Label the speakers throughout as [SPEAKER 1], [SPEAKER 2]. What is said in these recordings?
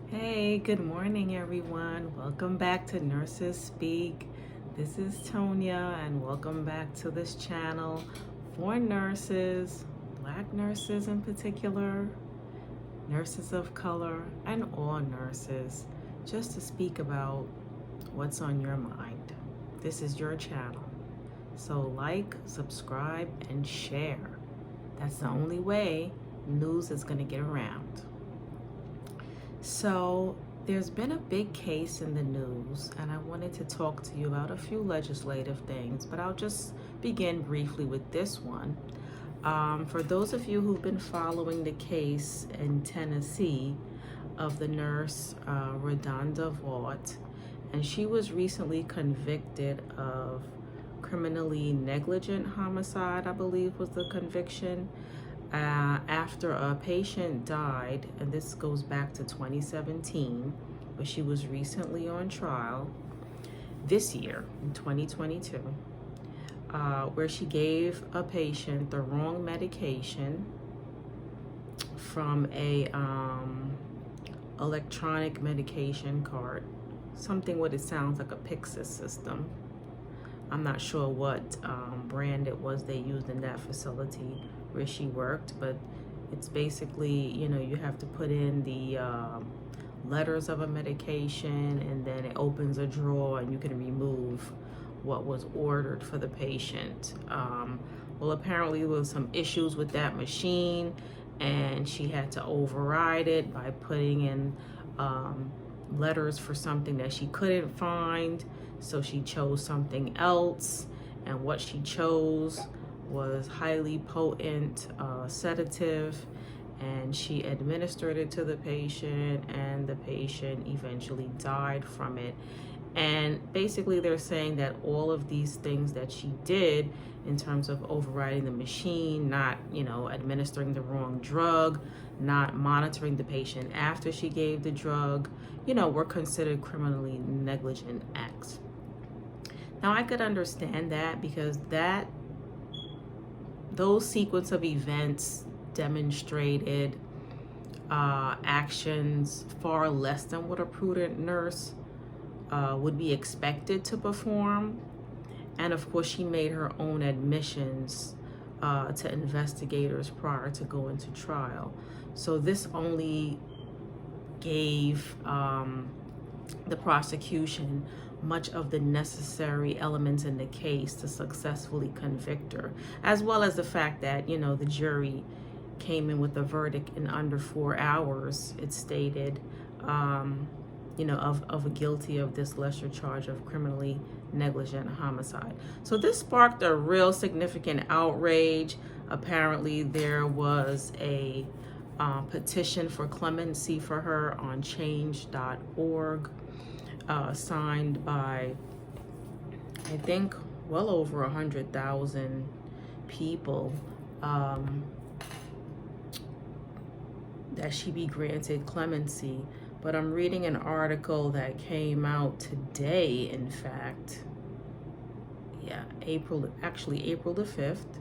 [SPEAKER 1] Hey, good morning, everyone. Welcome back to Nurses Speak. This is Tonya, and welcome back to this channel for nurses, Black nurses in particular, nurses of color, and all nurses, just to speak about what's on your mind. This is your channel. So like, subscribe, and share. That's the only way news is going to get around. So there's been a big case in the news, and I wanted to talk to you about a few legislative things, but I'll just begin briefly with this one. For those of you who've been following the case in Tennessee of the nurse Redonda Vaught, and she was recently convicted of criminally negligent homicide, I believe was the conviction, after a patient died, and this goes back to 2017, but she was recently on trial this year in 2022, where she gave a patient the wrong medication from a electronic medication cart, something what it sounds like a Pyxis system. I'm not sure what brand it was they used in that facility where she worked, but it's basically, you have to put in the letters of a medication, and then it opens a drawer and you can remove what was ordered for the patient. Well, apparently there was some issues with that machine, and she had to override it by putting in letters for something that she couldn't find. So she chose something else, and what she chose was highly potent sedative, and she administered it to the patient, and the patient eventually died from it. And basically they're saying that all of these things that she did in terms of overriding the machine, not administering the wrong drug, not monitoring the patient after she gave the drug, were considered criminally negligent acts. Now I could understand that, because those sequence of events demonstrated actions far less than what a prudent nurse would be expected to perform. And of course, she made her own admissions to investigators prior to going to trial. So this only gave the prosecution much of the necessary elements in the case to successfully convict her, as well as the fact that, the jury came in with a verdict in under 4 hours, it stated, of guilty of this lesser charge of criminally negligent homicide. So this sparked a real significant outrage. Apparently there was a petition for clemency for her on change.org, signed by, I think, well over 100,000 people, that she be granted clemency. But I'm reading an article that came out today, in fact, April the 5th,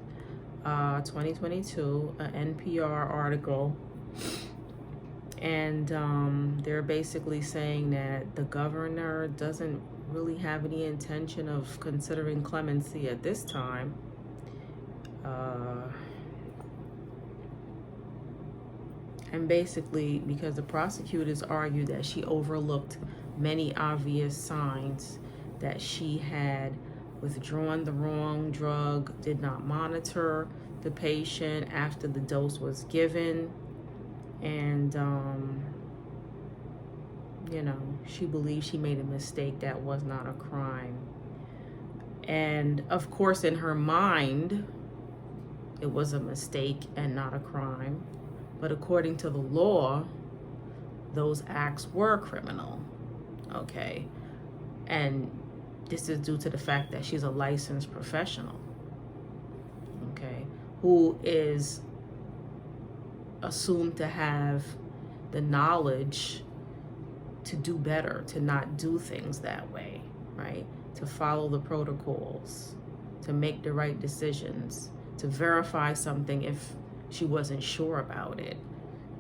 [SPEAKER 1] 2022, an NPR article, and they're basically saying that the governor doesn't really have any intention of considering clemency at this time. And basically because the prosecutors argued that she overlooked many obvious signs that she had withdrawn the wrong drug, did not monitor the patient after the dose was given, and she believes she made a mistake that was not a crime. And of course, in her mind, it was a mistake and not a crime. But according to the law, those acts were criminal, okay? And this is due to the fact that she's a licensed professional, okay, who is assumed to have the knowledge to do better, to not do things that way, right? To follow the protocols, to make the right decisions, to verify something if she wasn't sure about it,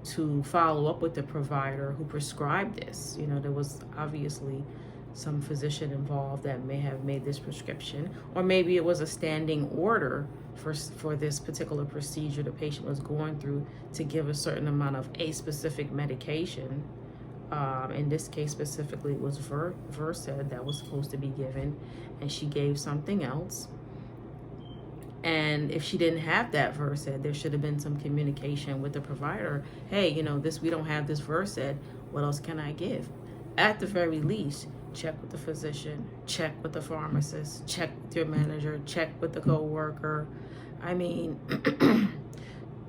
[SPEAKER 1] to follow up with the provider who prescribed this. You know, there was obviously some physician involved that may have made this prescription, or maybe it was a standing order for this particular procedure the patient was going through to give a certain amount of a specific medication. In this case specifically, it was Versed that was supposed to be given, and she gave something else. And if she didn't have that Versed, there should have been some communication with the provider. Hey, you know, we don't have this Versed. What else can I give? At the very least, check with the physician, check with the pharmacist, check with your manager, check with the coworker. I mean,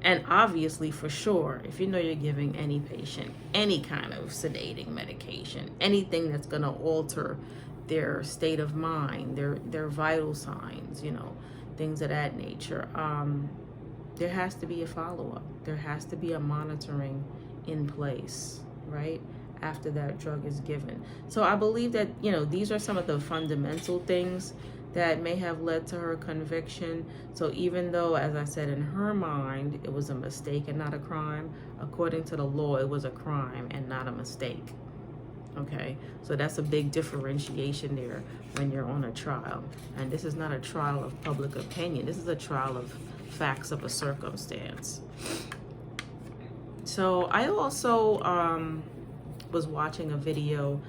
[SPEAKER 1] and obviously, for sure, if you know you're giving any patient any kind of sedating medication, anything that's going to alter their state of mind, their vital signs, you know, things of that nature, there has to be a follow-up. There has to be a monitoring in place, right, after that drug is given. So I believe that, you know, these are some of the fundamental things that may have led to her conviction. So even though, as I said, in her mind, it was a mistake and not a crime, according to the law, it was a crime and not a mistake. Okay, so that's a big differentiation there when you're on a trial. And this is not a trial of public opinion. This is a trial of facts of a circumstance. So I also was watching a video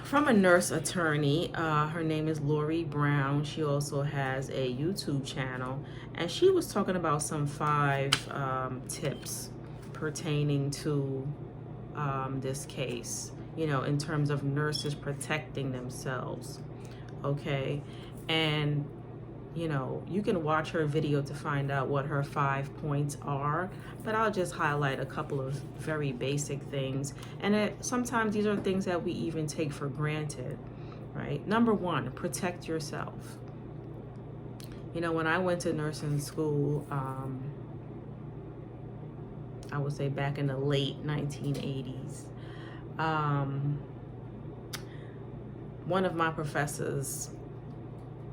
[SPEAKER 1] from a nurse attorney. Her name is Lorie Brown. She also has a YouTube channel, and she was talking about some 5 tips pertaining to this case, you know, in terms of nurses protecting themselves. Okay, and you know, you can watch her video to find out what her 5 points are, but I'll just highlight a couple of very basic things. And sometimes these are things that we even take for granted, right? Number 1, protect yourself. You know, when I went to nursing school, I would say back in the late 1980s, one of my professors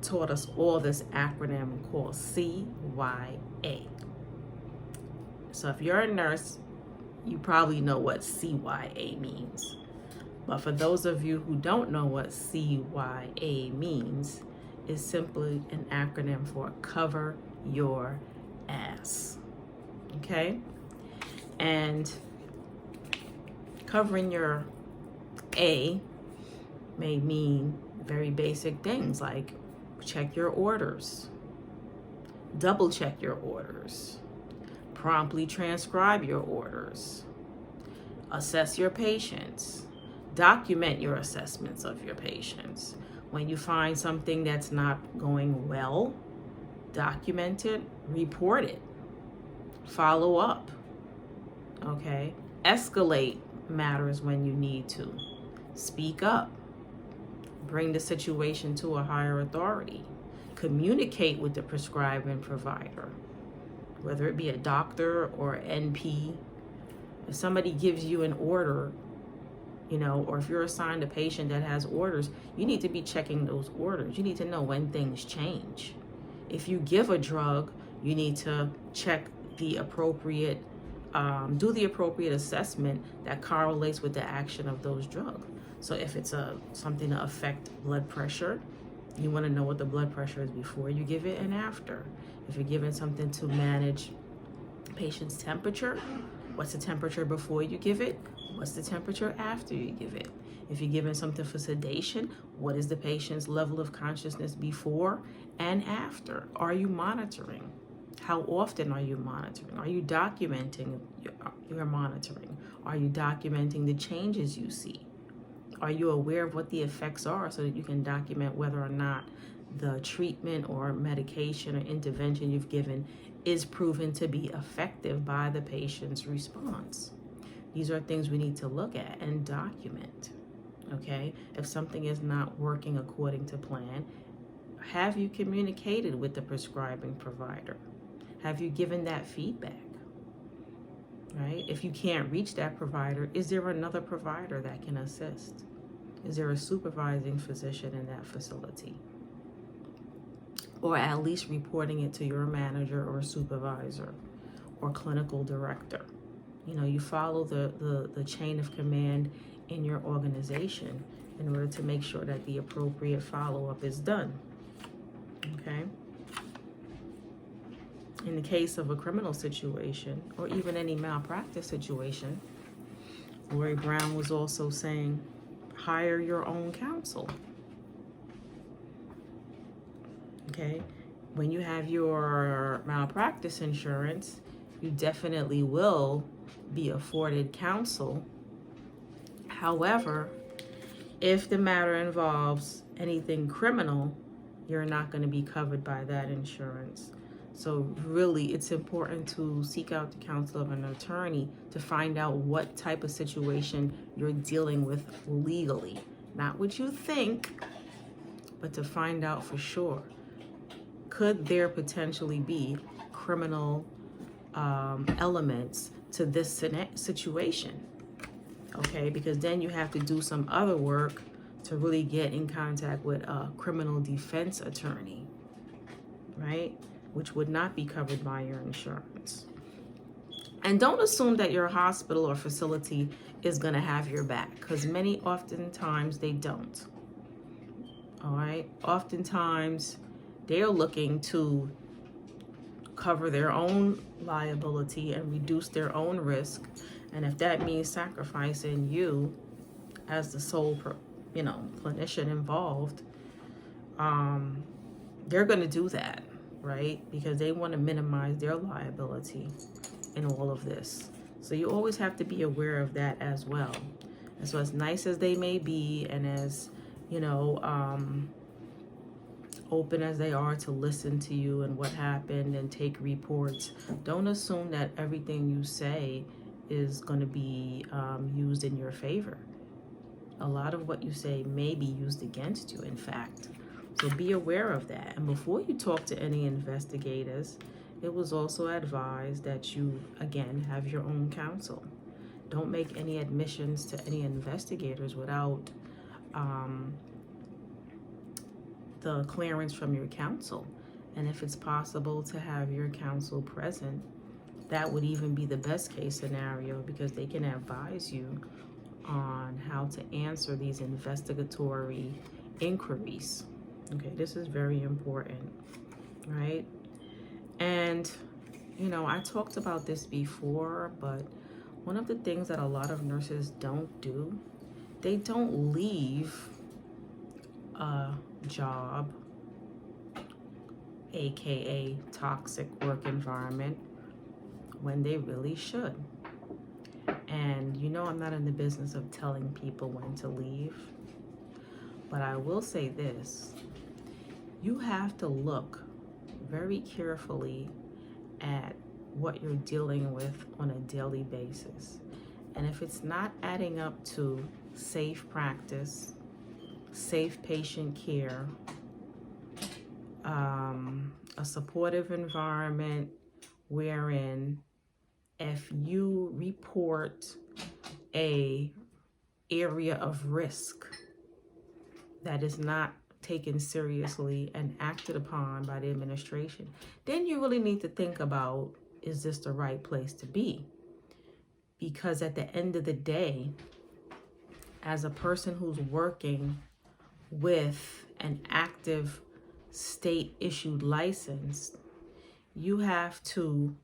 [SPEAKER 1] taught us all this acronym called CYA. So if you're a nurse, you probably know what CYA means. But for those of you who don't know what CYA means, it's simply an acronym for cover your ass. Okay? And covering your A may mean very basic things like check your orders, double check your orders, promptly transcribe your orders, assess your patients, document your assessments of your patients. When you find something that's not going well, document it, report it, follow up, okay? Escalate matters when you need to, speak up, bring the situation to a higher authority, communicate with the prescribing provider, whether it be a doctor or NP. If somebody gives you an order, you know, or if you're assigned a patient that has orders, you need to be checking those orders. You need to know when things change. If you give a drug, you need to check the appropriate, do the appropriate assessment that correlates with the action of those drugs. So if it's something to affect blood pressure, you want to know what the blood pressure is before you give it and after. If you're giving something to manage patient's temperature, what's the temperature before you give it? What's the temperature after you give it? If you're giving something for sedation, what is the patient's level of consciousness before and after? Are you monitoring? How often are you monitoring? Are you documenting your monitoring? Are you documenting the changes you see? Are you aware of what the effects are so that you can document whether or not the treatment or medication or intervention you've given is proven to be effective by the patient's response? These are things we need to look at and document, okay? If something is not working according to plan, have you communicated with the prescribing provider? Have you given that feedback, right? If you can't reach that provider, is there another provider that can assist? Is there a supervising physician in that facility? Or at least reporting it to your manager or supervisor or clinical director. You follow the chain of command in your organization in order to make sure that the appropriate follow-up is done. Okay? In the case of a criminal situation or even any malpractice situation, Lorie Brown was also saying, hire your own counsel. Okay? When you have your malpractice insurance, you definitely will be afforded counsel. However, if the matter involves anything criminal, you're not going to be covered by that insurance. So really, it's important to seek out the counsel of an attorney to find out what type of situation you're dealing with legally. Not what you think, but to find out for sure. Could there potentially be criminal elements to this situation? Okay, because then you have to do some other work to really get in contact with a criminal defense attorney, right? Which would not be covered by your insurance. And don't assume that your hospital or facility is going to have your back, because oftentimes they don't. All right, oftentimes they're looking to cover their own liability and reduce their own risk. And if that means sacrificing you as the sole, clinician involved, they're going to do that, right? Because they want to minimize their liability in all of this. So you always have to be aware of that as well. And so as nice as they may be, and as, open as they are to listen to you and what happened and take reports, don't assume that everything you say is going to be used in your favor. A lot of what you say may be used against you, in fact. So be aware of that. And before you talk to any investigators, it was also advised that you, again, have your own counsel. Don't make any admissions to any investigators without the clearance from your counsel. And if it's possible to have your counsel present, that would even be the best case scenario, because they can advise you on how to answer these investigatory inquiries. Okay, this is very important, right? And, I talked about this before, but one of the things that a lot of nurses don't do, they don't leave a job, aka toxic work environment, when they really should. And I'm not in the business of telling people when to leave, but I will say this: you have to look very carefully at what you're dealing with on a daily basis. And if it's not adding up to safe practice, safe patient care, a supportive environment wherein if you report a area of risk that is not taken seriously and acted upon by the administration, then you really need to think about, is this the right place to be? Because at the end of the day, as a person who's working with an active state-issued license, you have to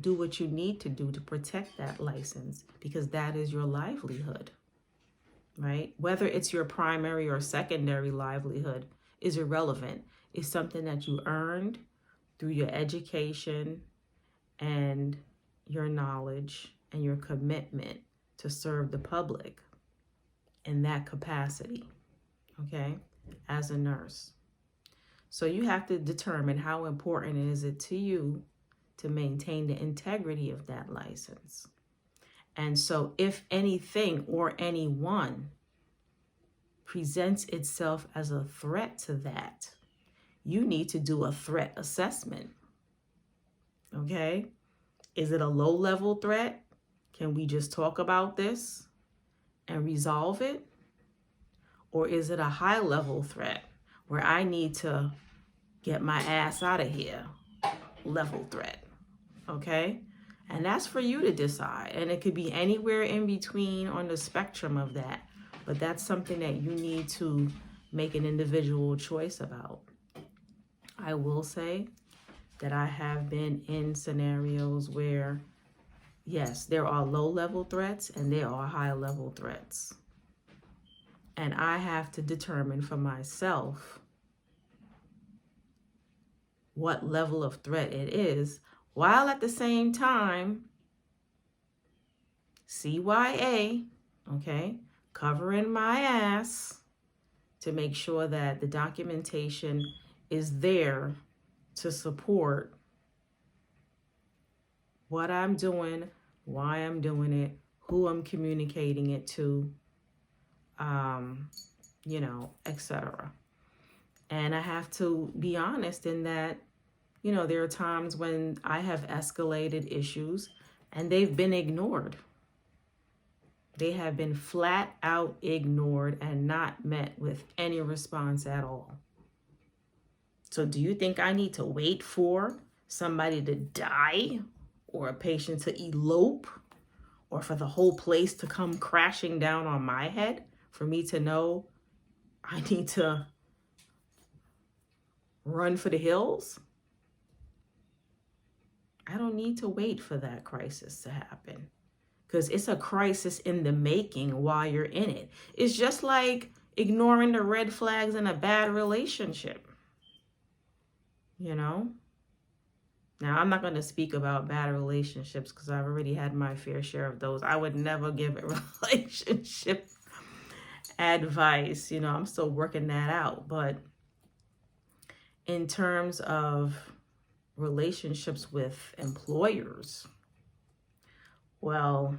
[SPEAKER 1] do what you need to do to protect that license, because that is your livelihood, right? Whether it's your primary or secondary livelihood is irrelevant. It's something that you earned through your education and your knowledge and your commitment to serve the public in that capacity, okay, as a nurse. So you have to determine how important is it to you to maintain the integrity of that license. And so if anything or anyone presents itself as a threat to that, you need to do a threat assessment. Okay? Is it a low-level threat? Can we just talk about this and resolve it? Or is it a high-level threat where I need to get my ass out of here? Level threat. Okay? And that's for you to decide. And it could be anywhere in between on the spectrum of that. But that's something that you need to make an individual choice about. I will say that I have been in scenarios where, yes, there are low-level threats and there are high-level threats. And I have to determine for myself what level of threat it is, while at the same time, CYA, okay, covering my ass to make sure that the documentation is there to support what I'm doing, why I'm doing it, who I'm communicating it to, etc. And I have to be honest in that, there are times when I have escalated issues and they've been ignored. They have been flat out ignored and not met with any response at all. So do you think I need to wait for somebody to die or a patient to elope or for the whole place to come crashing down on my head for me to know I need to run for the hills? I don't need to wait for that crisis to happen, because it's a crisis in the making while you're in it. It's just like ignoring the red flags in a bad relationship. Now, I'm not going to speak about bad relationships because I've already had my fair share of those. I would never give a relationship advice. I'm still working that out. But in terms of relationships with employers, well,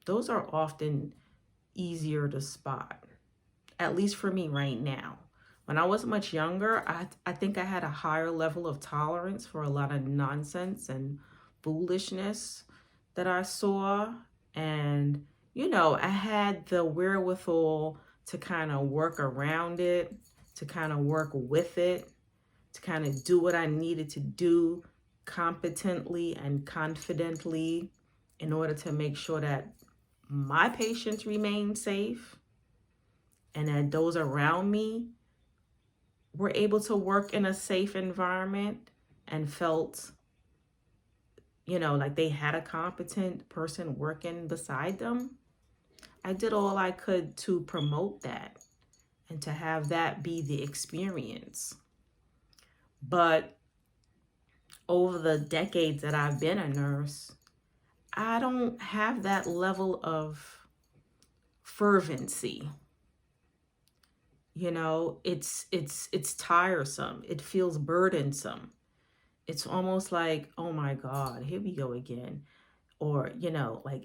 [SPEAKER 1] those are often easier to spot, at least for me right now. When I was much younger, I think I had a higher level of tolerance for a lot of nonsense and foolishness that I saw. And, I had the wherewithal to kind of work around it, to kind of work with it, to kind of do what I needed to do competently and confidently in order to make sure that my patients remain safe and that those around me were able to work in a safe environment and felt, like they had a competent person working beside them. I did all I could to promote that and to have that be the experience. But over the decades that I've been a nurse, I don't have that level of fervency. It's tiresome. It feels burdensome. It's almost like, oh my God, here we go again. Or,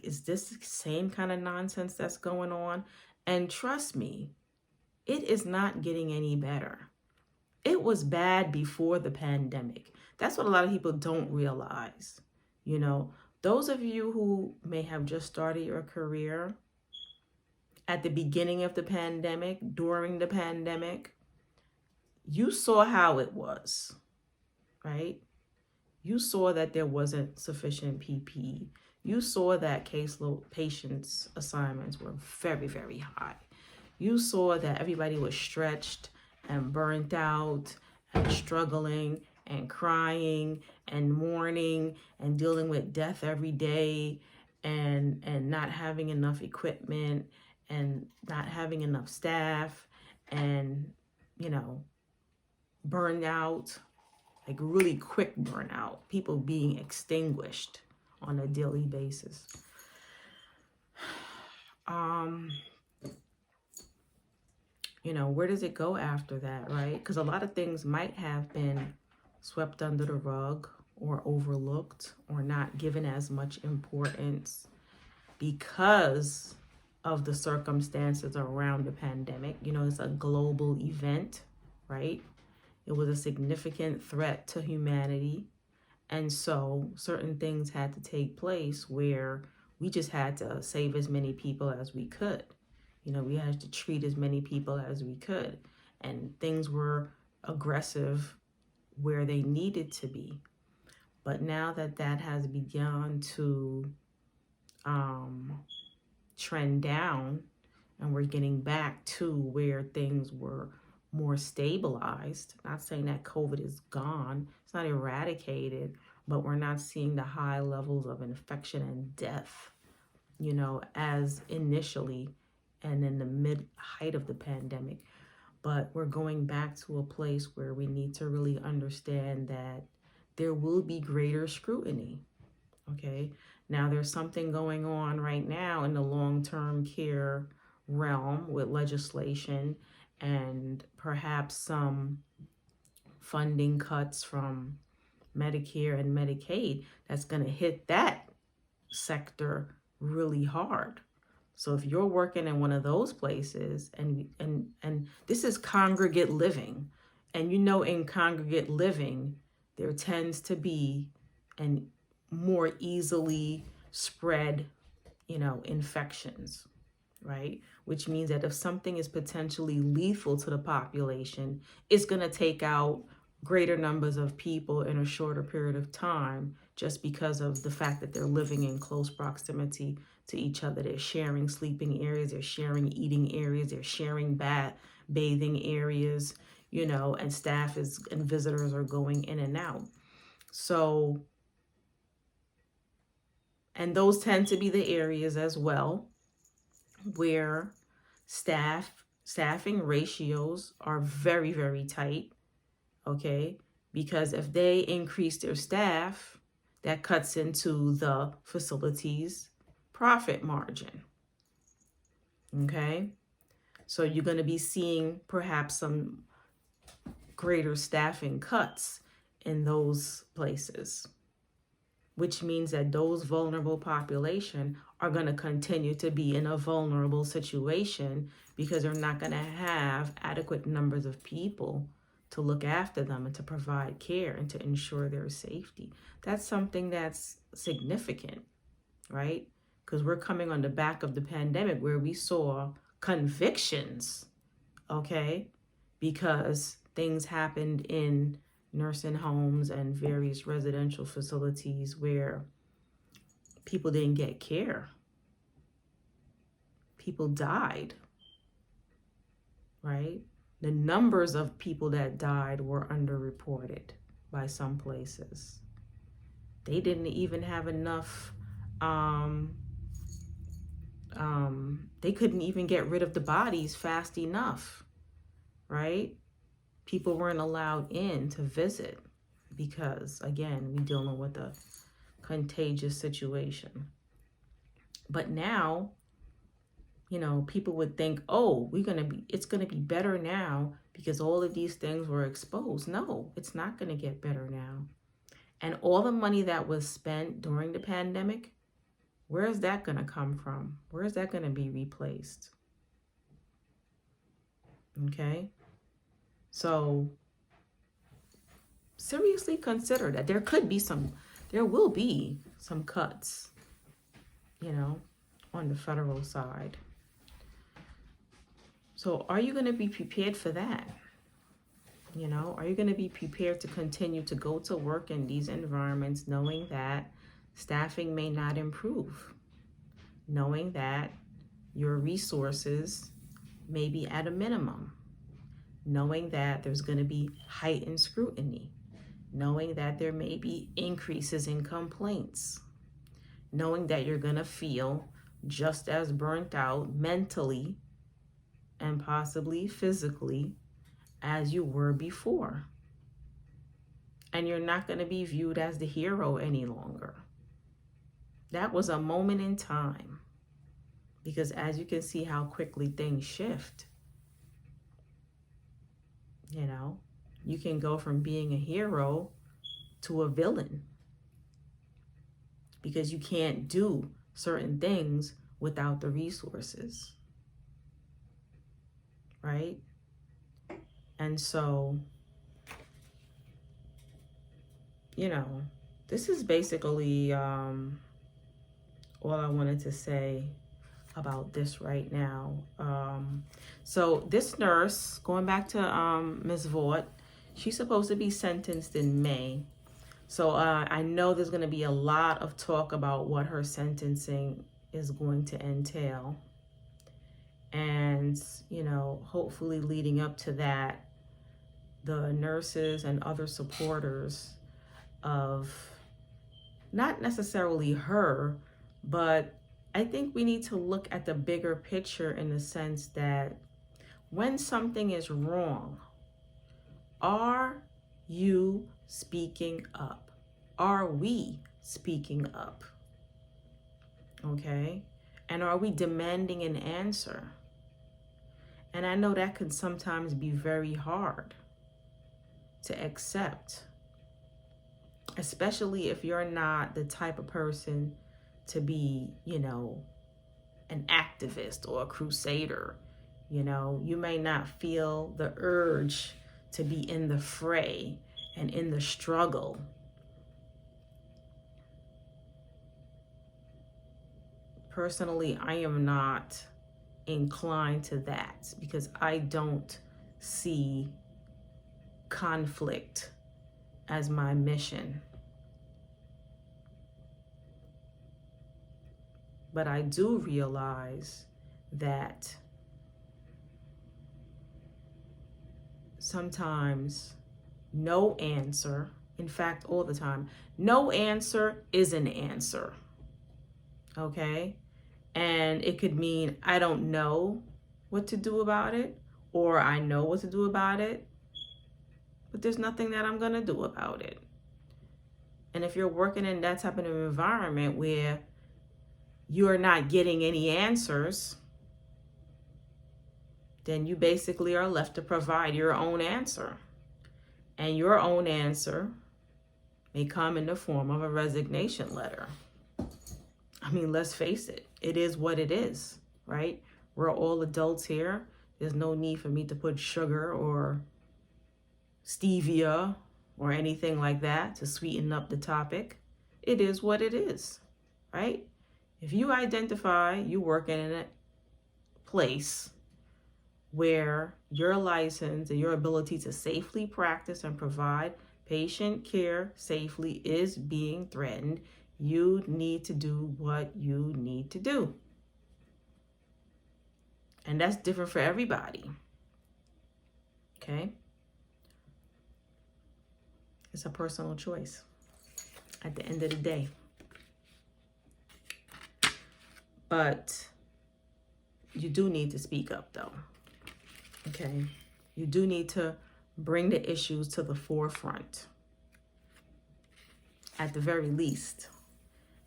[SPEAKER 1] is this the same kind of nonsense that's going on? And trust me, it is not getting any better. It was bad before the pandemic. That's what a lot of people don't realize. Those of you who may have just started your career at the beginning of the pandemic, during the pandemic, you saw how it was, right? You saw that there wasn't sufficient PPE. You saw that caseload patients' assignments were very, very high. You saw that everybody was stretched and burnt out and struggling and crying and mourning and dealing with death every day and not having enough equipment and not having enough staff and, burned out, like really quick burnout, people being extinguished on a daily basis. Where does it go after that, right? Because a lot of things might have been swept under the rug or overlooked or not given as much importance because of the circumstances around the pandemic. It's a global event, right? It was a significant threat to humanity. And so certain things had to take place where we just had to save as many people as we could. We had to treat as many people as we could. And things were aggressive where they needed to be. But now that that has begun to trend down, and we're getting back to where things were more stabilized, not saying that COVID is gone, it's not eradicated, but we're not seeing the high levels of infection and death, you know, as initially and in the mid height of the pandemic. But we're going back to a place where we need to really understand that there will be greater scrutiny. Okay. Now there's something going on right now in the long-term care realm with legislation and perhaps some funding cuts from Medicare and Medicaid that's going to hit that sector really hard. So if you're working in one of those places, and this is congregate living, and you know, in congregate living there tends to be an more easily spread, you know, infections, right? Which means that if something is potentially lethal to the population, it's going to take out greater numbers of people in a shorter period of time, just because of the fact that they're living in close proximity to each other. They're sharing sleeping areas, they're sharing eating areas, they're sharing bathing areas, you know, and staff and visitors are going in and out. So, and those tend to be the areas as well where staffing ratios are very, very tight, okay? Because if they increase their staff, that cuts into the facility's profit margin, okay? So you're going to be seeing perhaps some greater staffing cuts in those places, which means that those vulnerable population are going to continue to be in a vulnerable situation because they're not going to have adequate numbers of people to look after them and to provide care and to ensure their safety. That's something that's significant, right? Because we're coming on the back of the pandemic where we saw convictions, okay, because things happened in nursing homes and various residential facilities where people didn't get care. People died, right? The numbers of people that died were underreported by some places. They didn't even have enough, they couldn't even get rid of the bodies fast enough, right? People weren't allowed in to visit because, again, we're dealing with a contagious situation. But now, you know, people would think, oh, it's going to be better now because all of these things were exposed. No, it's not going to get better now. And all the money that was spent during the pandemic, where is that going to come from? Where is that going to be replaced? Okay. So seriously consider that there will be some cuts, you know, on the federal side. So are you going to be prepared for that? You know, are you going to be prepared to continue to go to work in these environments knowing that staffing may not improve, knowing that your resources may be at a minimum, knowing that there's going to be heightened scrutiny, knowing that there may be increases in complaints, knowing that you're going to feel just as burnt out mentally and possibly physically as you were before. And you're not going to be viewed as the hero any longer. That was a moment in time, because as you can see how quickly things shift, you know, you can go from being a hero to a villain because you can't do certain things without the resources, right? And so, you know, this is basically all I wanted to say about this right now. So this nurse, going back to Ms. Vaught, she's supposed to be sentenced in May. So I know there's going to be a lot of talk about what her sentencing is going to entail. And, you know, hopefully leading up to that, the nurses and other supporters of not necessarily her, but I think we need to look at the bigger picture in the sense that when something is wrong, are you speaking up? Are we speaking up? Okay? And are we demanding an answer? And I know that can sometimes be very hard to accept, especially if you're not the type of person to be, you know, an activist or a crusader. You know, you may not feel the urge to be in the fray and in the struggle. Personally, I am not inclined to that because I don't see conflict as my mission. But I do realize that sometimes no answer, in fact, all the time, no answer is an answer. Okay? And it could mean I don't know what to do about it, or I know what to do about it, but there's nothing that I'm going to do about it. And if you're working in that type of environment where you're not getting any answers, then you basically are left to provide your own answer. And your own answer may come in the form of a resignation letter. I mean, let's face it. It is what it is, right? We're all adults here. There's no need for me to put sugar or stevia or anything like that to sweeten up the topic. It is what it is, right? If you identify you working in a place where your license and your ability to safely practice and provide patient care safely is being threatened, you need to do what you need to do. And that's different for everybody. Okay? It's a personal choice at the end of the day. But you do need to speak up, though. Okay? You do need to bring the issues to the forefront, at the very least.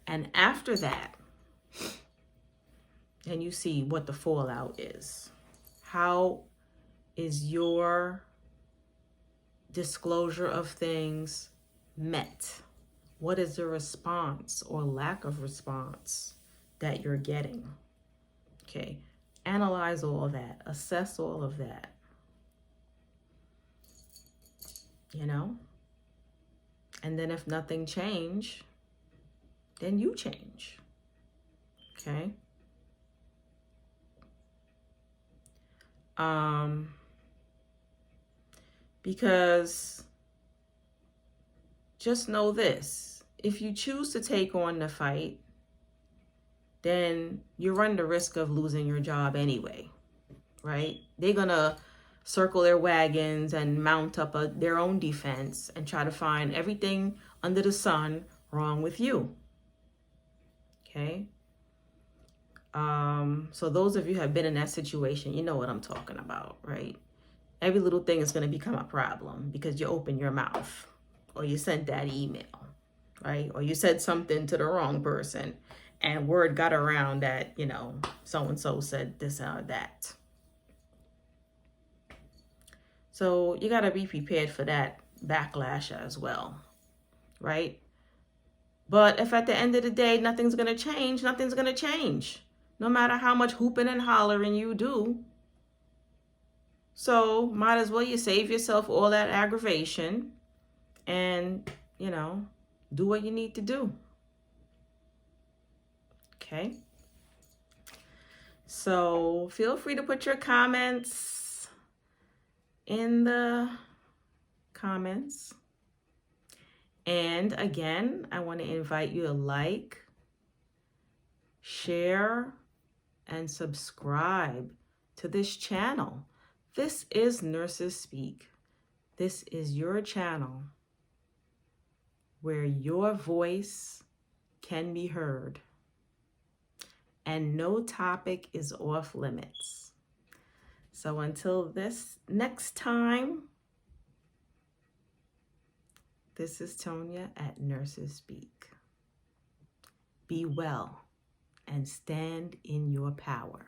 [SPEAKER 1] And after that, then you see what the fallout is. How is your disclosure of things met? What is the response or lack of response that you're getting? Okay, analyze all of that, assess all of that. You know? And then if nothing changed, then you change. Okay? Because just know this, if you choose to take on the fight, then you run the risk of losing your job anyway, right? They're gonna circle their wagons and mount up their own defense and try to find everything under the sun wrong with you. Okay? So those of you who have been in that situation, you know what I'm talking about, right? Every little thing is going to become a problem because you open your mouth or you sent that email, right? Or you said something to the wrong person and word got around that, you know, so-and-so said this or that. So you got to be prepared for that backlash as well, right? But if at the end of the day, nothing's going to change, nothing's going to change. No matter how much hooping and hollering you do. So might as well you save yourself all that aggravation and, you know, do what you need to do. Okay? So feel free to put your comments in the comments. And again, I want to invite you to like, share, and subscribe to this channel. This is Nurses Speak. This is your channel where your voice can be heard and no topic is off limits. So until this next time, this is Tonya at Nurses Speak. Be well and stand in your power.